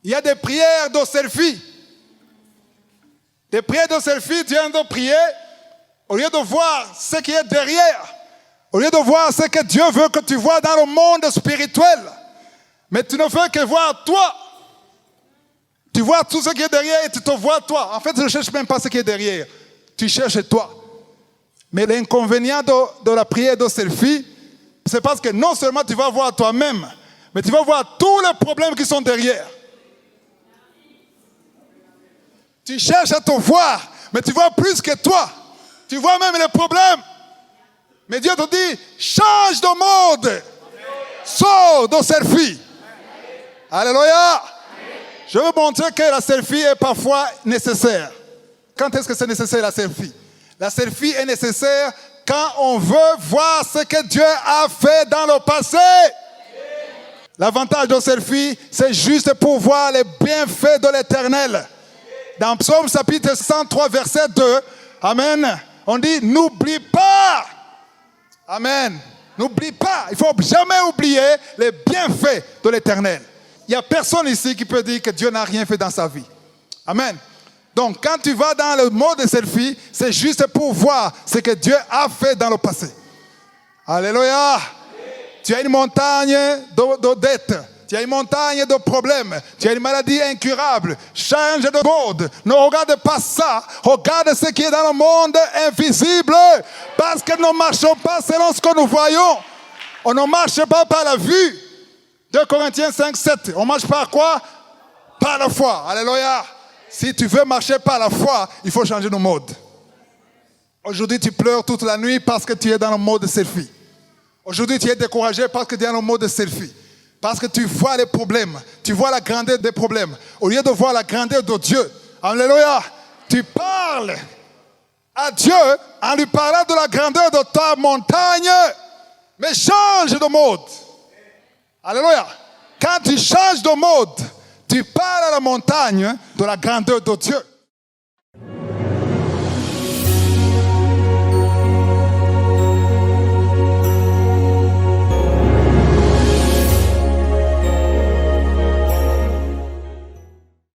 Il y a des prières de selfie. Des prières de selfie, tu viens de prier, au lieu de voir ce qui est derrière, au lieu de voir ce que Dieu veut que tu vois dans le monde spirituel, mais tu ne fais que voir toi. Tu vois tout ce qui est derrière et tu te vois toi. En fait, tu ne cherches même pas ce qui est derrière. Tu cherches toi. Mais l'inconvénient de la prière de selfie, c'est parce que non seulement tu vas voir toi-même, mais tu vas voir tous les problèmes qui sont derrière. Tu cherches à te voir, mais tu vois plus que toi. Tu vois même les problèmes. Mais Dieu te dit, change de mode. Sors de selfie. Alléluia. Je veux montrer que la selfie est parfois nécessaire. Quand est-ce que c'est nécessaire la selfie? La selfie est nécessaire quand on veut voir ce que Dieu a fait dans le passé. L'avantage de selfie, c'est juste pour voir les bienfaits de l'Éternel. Dans Psaume chapitre 103, verset 2, Amen, on dit, n'oublie pas. Amen. N'oublie pas. Il ne faut jamais oublier les bienfaits de l'Éternel. Il n'y a personne ici qui peut dire que Dieu n'a rien fait dans sa vie. Amen. Donc, quand tu vas dans le mode selfie, c'est juste pour voir ce que Dieu a fait dans le passé. Alléluia. Tu as une montagne de dettes. Tu as une montagne de problèmes. Tu as une maladie incurable. Change de mode. Ne regarde pas ça. Regarde ce qui est dans le monde invisible. Parce que nous ne marchons pas selon ce que nous voyons. On ne marche pas par la vue. 2 Corinthiens 5, 7. On marche par quoi? Par la foi. Alléluia. Si tu veux marcher par la foi, il faut changer de mode. Aujourd'hui, tu pleures toute la nuit parce que tu es dans le mode selfie. Aujourd'hui, tu es découragé parce que tu es dans le mode selfie. Parce que tu vois les problèmes. Tu vois la grandeur des problèmes. Au lieu de voir la grandeur de Dieu. Alléluia. Tu parles à Dieu en lui parlant de la grandeur de ta montagne. Mais change de mode. Alléluia. Quand tu changes de mode, tu parles à la montagne de la grandeur de Dieu.